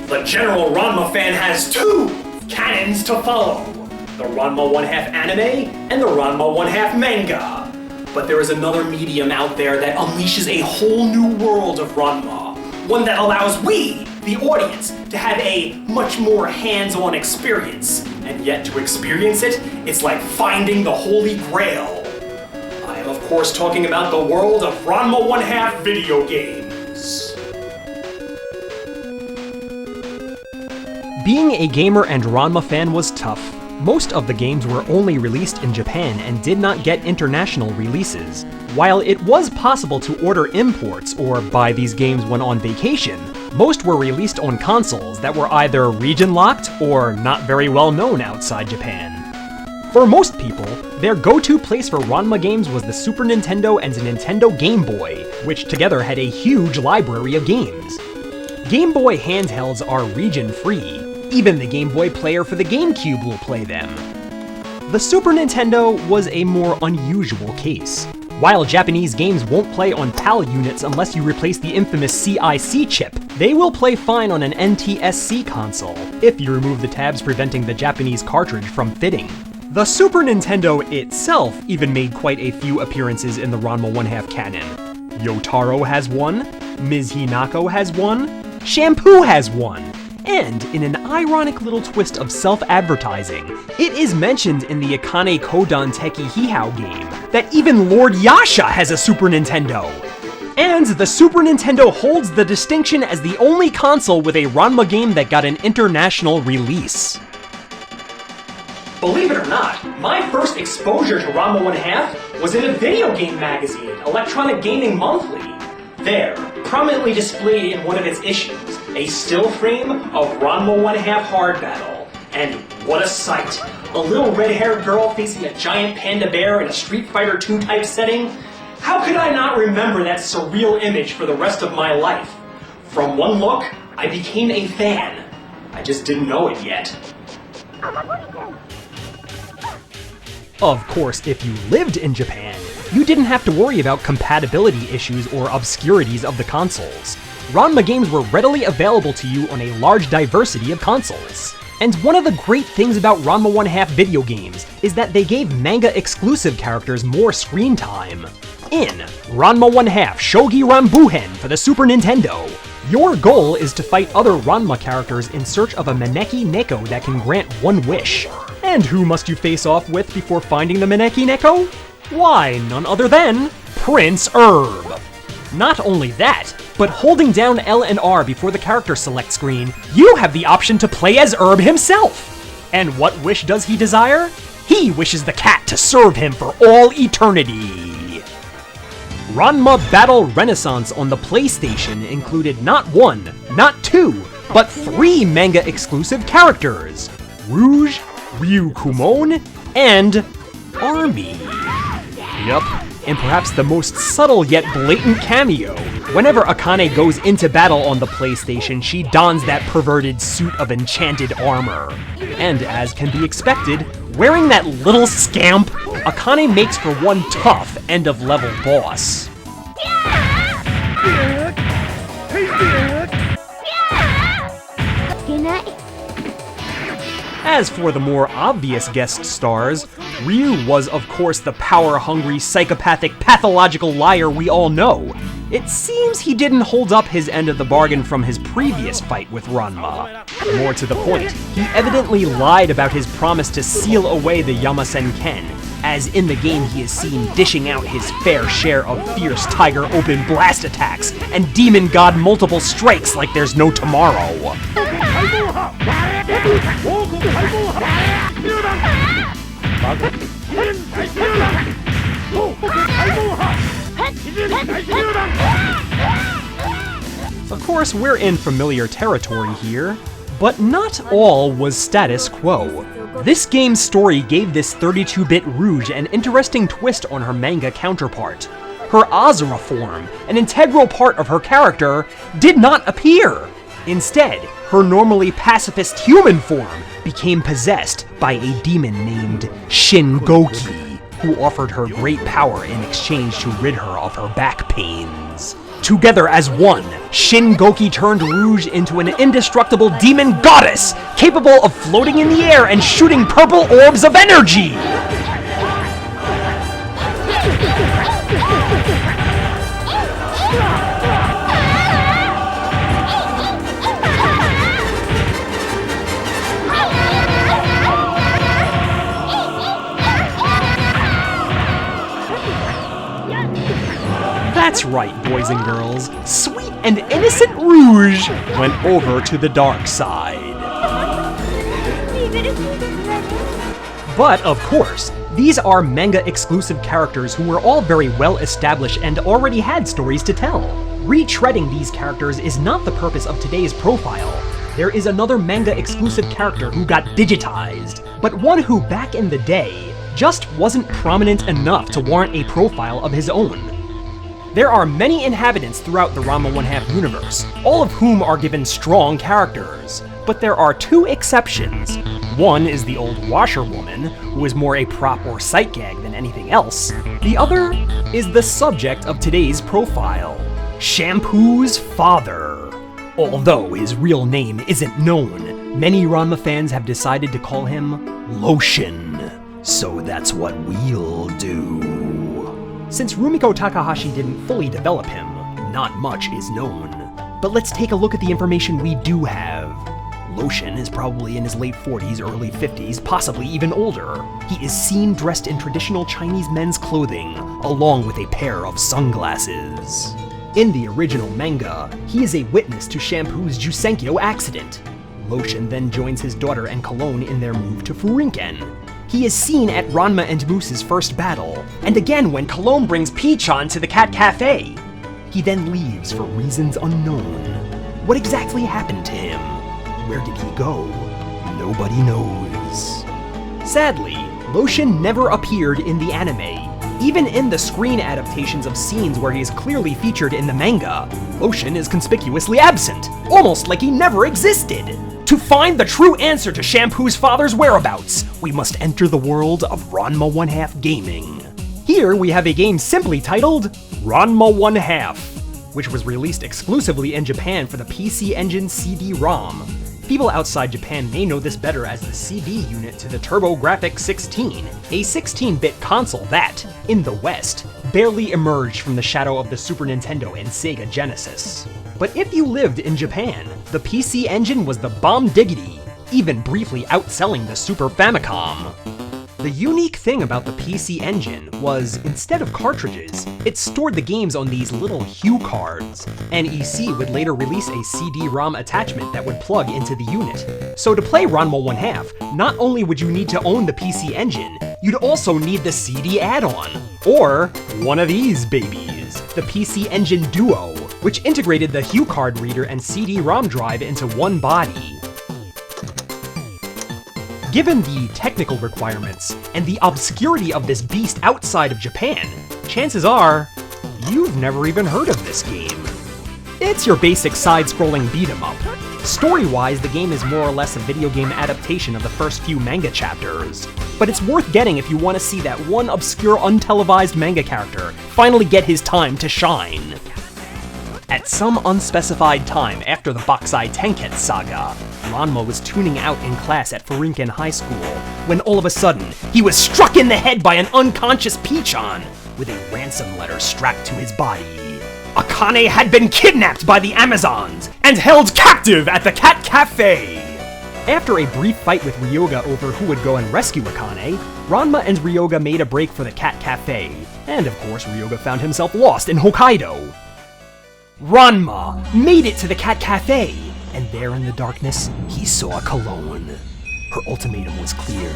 The general Ranma fan has two canons to follow. The Ranma 1/2 anime and the Ranma 1/2 manga. But there is another medium out there that unleashes a whole new world of Ranma. One that allows we, the audience, to have a much more hands-on experience. And yet to experience it, it's like finding the Holy Grail. I am of course talking about the world of Ranma 1/2 video games. Being a gamer and Ranma fan was tough. Most of the games were only released in Japan and did not get international releases. While it was possible to order imports or buy these games when on vacation, most were released on consoles that were either region-locked or not very well known outside Japan. For most people, their go-to place for Ranma games was the Super Nintendo and the Nintendo Game Boy, which together had a huge library of games. Game Boy handhelds are region-free. Even the Game Boy player for the GameCube will play them. The Super Nintendo was a more unusual case. While Japanese games won't play on PAL units unless you replace the infamous CIC chip, they will play fine on an NTSC console, if you remove the tabs preventing the Japanese cartridge from fitting. The Super Nintendo itself even made quite a few appearances in the Ranma 1/2 canon. Yotaro has one, Ms. Hinako has one, Shampoo has one, and in an ironic little twist of self-advertising, it is mentioned in the Akane Kodan Teki Hihao game that even Lord Yasha has a Super Nintendo! And the Super Nintendo holds the distinction as the only console with a Ranma game that got an international release. Believe it or not, my first exposure to Ranma 1/2 was in a video game magazine, Electronic Gaming Monthly. There, prominently displayed in one of its issues, a still frame of Ranma 1/2 Hard Battle. And what a sight! A little red-haired girl facing a giant panda bear in a Street Fighter II type setting? How could I not remember that surreal image for the rest of my life? From one look, I became a fan. I just didn't know it yet. Of course, if you lived in Japan, you didn't have to worry about compatibility issues or obscurities of the consoles. Ranma games were readily available to you on a large diversity of consoles. And one of the great things about Ranma 1/2 video games is that they gave manga-exclusive characters more screen time. In Ranma 1/2 Shogi Rambuhen for the Super Nintendo, your goal is to fight other Ranma characters in search of a Maneki Neko that can grant one wish. And who must you face off with before finding the Maneki Neko? Why, none other than Prince Herb. Not only that, but holding down L and R before the character select screen, you have the option to play as Herb himself. And what wish does he desire? He wishes the cat to serve him for all eternity. Ranma Battle Renaissance on the PlayStation included not one, not two, but 3 manga-exclusive characters: Rouge, Ryukumon, and Army. Yup, and perhaps the most subtle yet blatant cameo. Whenever Akane goes into battle on the PlayStation, she dons that perverted suit of enchanted armor. And as can be expected, wearing that little scamp, Akane makes for one tough end-of-level boss. As for the more obvious guest stars, Ryu was of course the power-hungry, psychopathic, pathological liar we all know. It seems he didn't hold up his end of the bargain from his previous fight with Ranma. More to the point, he evidently lied about his promise to seal away the Yamasen-ken, as in the game he is seen dishing out his fair share of fierce tiger open blast attacks and demon god multiple strikes like there's no tomorrow. Of course, we're in familiar territory here, but not all was status quo. This game's story gave this 32-bit Rouge an interesting twist on her manga counterpart. Her Azura form, an integral part of her character, did not appear. Instead, her normally pacifist human form became possessed by a demon named Shingoki, who offered her great power in exchange to rid her of her back pains. together as one, Shingoki turned Rouge into an indestructible demon goddess, capable of floating in the air and shooting purple orbs of energy! That's right, boys and girls. Sweet and innocent Rouge went over to the dark side. But, of course, these are manga-exclusive characters who were all very well established and already had stories to tell. Retreading these characters is not the purpose of today's profile. There is another manga-exclusive character who got digitized, but one who back in the day just wasn't prominent enough to warrant a profile of his own. There are many inhabitants throughout the Ranma 1/2 universe, all of whom are given strong characters. But there are two exceptions. One is the old washerwoman, who is more a prop or sight gag than anything else. The other is the subject of today's profile, Shampoo's father. Although his real name isn't known, many Ranma fans have decided to call him Lotion. So that's what we'll do. Since Rumiko Takahashi didn't fully develop him, not much is known. But let's take a look at the information we do have. Lotion is probably in his late 40s, early 50s, possibly even older. He is seen dressed in traditional Chinese men's clothing, along with a pair of sunglasses. In the original manga, he is a witness to Shampoo's Jusenkyo accident. Lotion then joins his daughter and Cologne in their move to Furinken. He is seen at Ranma and Moose's first battle, and again when Cologne brings Peach-on to the Cat Cafe. He then leaves for reasons unknown. What exactly happened to him? Where did he go? Nobody knows. Sadly, Lotion never appeared in the anime. Even in the screen adaptations of scenes where he is clearly featured in the manga, Lotion is conspicuously absent, almost like he never existed. To find the true answer to Shampoo's father's whereabouts, we must enter the world of Ranma 1/2 gaming. Here we have a game simply titled Ranma 1/2, which was released exclusively in Japan for the PC Engine CD-ROM. People outside Japan may know this better as the CD unit to the Grafx 16, a 16-bit console that, in the West, barely emerged from the shadow of the Super Nintendo and Sega Genesis. But if you lived in Japan, the PC Engine was the bomb diggity, even briefly outselling the Super Famicom. The unique thing about the PC Engine was, instead of cartridges, it stored the games on these little Hue cards. NEC would later release a CD-ROM attachment that would plug into the unit. So to play Ranma 1/2, not only would you need to own the PC Engine, you'd also need the CD add-on, or one of these babies, the PC Engine Duo, which integrated the Hue card reader and CD-ROM drive into one body. Given the technical requirements and the obscurity of this beast outside of Japan, chances are you've never even heard of this game. It's your basic side-scrolling beat-em-up. Story-wise, the game is more or less a video game adaptation of the first few manga chapters, but it's worth getting if you want to see that one obscure untelevised manga character finally get his time to shine. At some unspecified time after the Bakusai Tenket saga, Ranma was tuning out in class at Furinken High School, when all of a sudden, he was struck in the head by an unconscious Peach-on, with a ransom letter strapped to his body. Akane had been kidnapped by the Amazons, and held captive at the Cat Cafe! After a brief fight with Ryoga over who would go and rescue Akane, Ranma and Ryoga made a break for the Cat Cafe, and of course Ryoga found himself lost in Hokkaido. Ranma made it to the Cat Cafe, and there in the darkness, he saw Cologne. Her ultimatum was clear.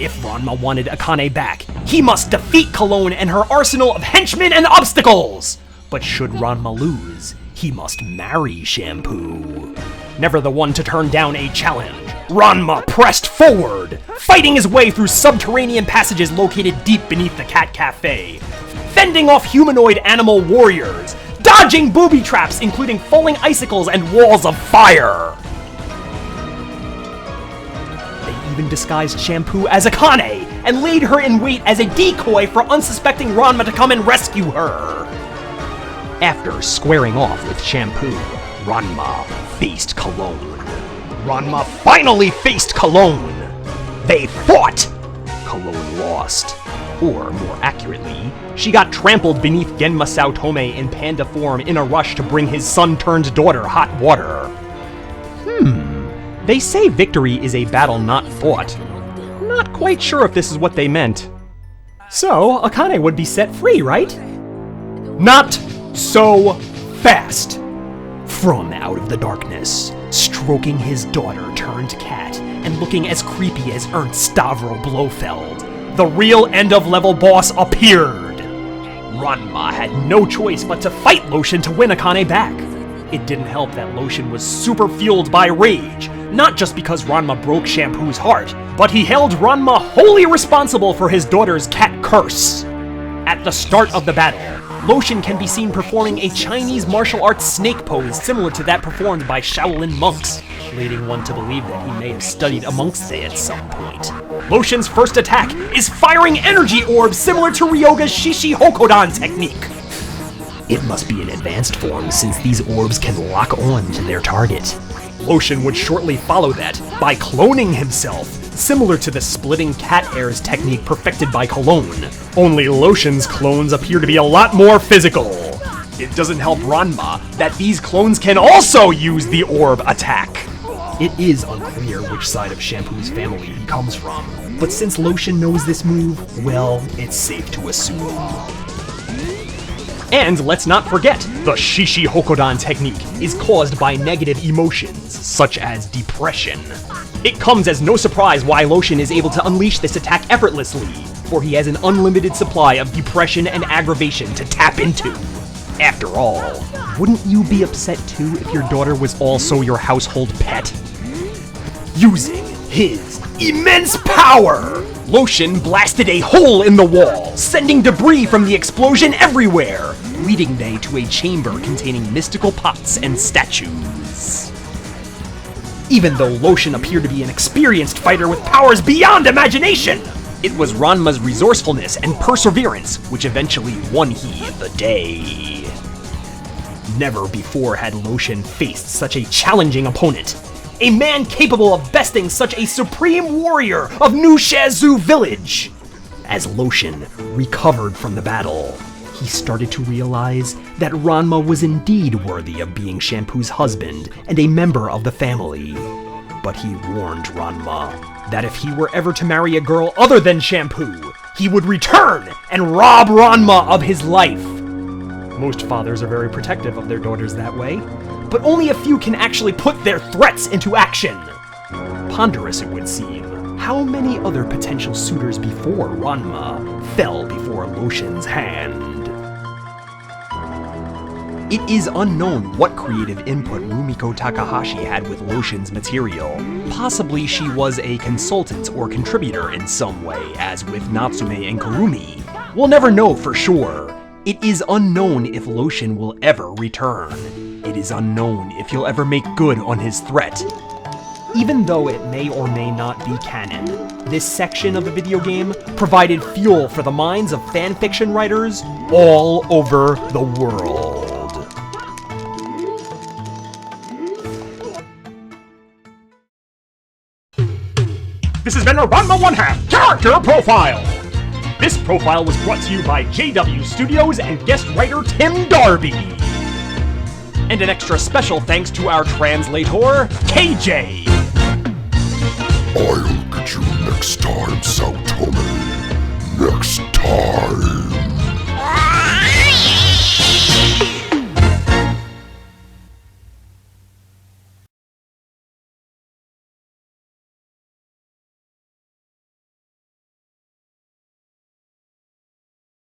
If Ranma wanted Akane back, he must defeat Cologne and her arsenal of henchmen and obstacles! But should Ranma lose, he must marry Shampoo. Never the one to turn down a challenge, Ranma pressed forward, fighting his way through subterranean passages located deep beneath the Cat Cafe, fending off humanoid animal warriors, dodging booby traps including falling icicles and walls of fire. They even disguised Shampoo as Akane and laid her in wait as a decoy for unsuspecting Ranma to come and rescue her. After squaring off with Shampoo, Ranma faced Cologne. Ranma finally faced Cologne! They fought! Cologne lost. Or, more accurately, she got trampled beneath Genma Saotome in panda form in a rush to bring his son-turned-daughter hot water. They say victory is a battle not fought. Not quite sure if this is what they meant. So, Akane would be set free, right? Not so fast! From out of the darkness, stroking his daughter-turned-cat and looking as creepy as Ernst Stavro Blofeld, the real end-of-level boss appeared! Ranma had no choice but to fight Lotion to win Akane back. It didn't help that Lotion was super fueled by rage, not just because Ranma broke Shampoo's heart, but he held Ranma wholly responsible for his daughter's cat curse. At the start of the battle, Lotion can be seen performing a Chinese martial arts snake pose similar to that performed by Shaolin monks, leading one to believe that he may have studied amongst they at some point. Lotion's first attack is firing energy orbs similar to Ryoga's Shishi Hokodan technique. It must be an advanced form since these orbs can lock on to their target. Lotion would shortly follow that by cloning himself, similar to the splitting cat hairs technique perfected by Cologne. Only Lotion's clones appear to be a lot more physical. It doesn't help Ranma that these clones can also use the orb attack. It is unclear which side of Shampoo's family he comes from, but since Lotion knows this move, well, it's safe to assume. And let's not forget, the Shishi Hokodan technique is caused by negative emotions, such as depression. It comes as no surprise why Lotion is able to unleash this attack effortlessly, for he has an unlimited supply of depression and aggravation to tap into. After all, wouldn't you be upset too if your daughter was also your household pet? Using his immense power, Lotion blasted a hole in the wall, sending debris from the explosion everywhere, leading they to a chamber containing mystical pots and statues. Even though Lotion appeared to be an experienced fighter with powers beyond imagination, it was Ranma's resourcefulness and perseverance which eventually won he the day. Never before had Lotion faced such a challenging opponent. A man capable of besting such a supreme warrior of New Shazu village! As Lotion recovered from the battle, he started to realize that Ranma was indeed worthy of being Shampoo's husband and a member of the family. But he warned Ranma that if he were ever to marry a girl other than Shampoo, he would return and rob Ranma of his life. Most fathers are very protective of their daughters that way, but only a few can actually put their threats into action. Ponderous it would seem, how many other potential suitors before Ranma fell before Lotion's hand. It is unknown what creative input Rumiko Takahashi had with Lotion's material. Possibly she was a consultant or contributor in some way, as with Natsume and Kurumi. We'll never know for sure. It is unknown if Lotion will ever return. It is unknown if he'll ever make good on his threat. Even though it may or may not be canon, this section of the video game provided fuel for the minds of fanfiction writers all over the world. This has been a Ranma 1/2 Character Profile! This profile was brought to you by JW Studios and guest writer Tim Darby. And an extra special thanks to our translator, KJ. I'll get you next time, Saotome.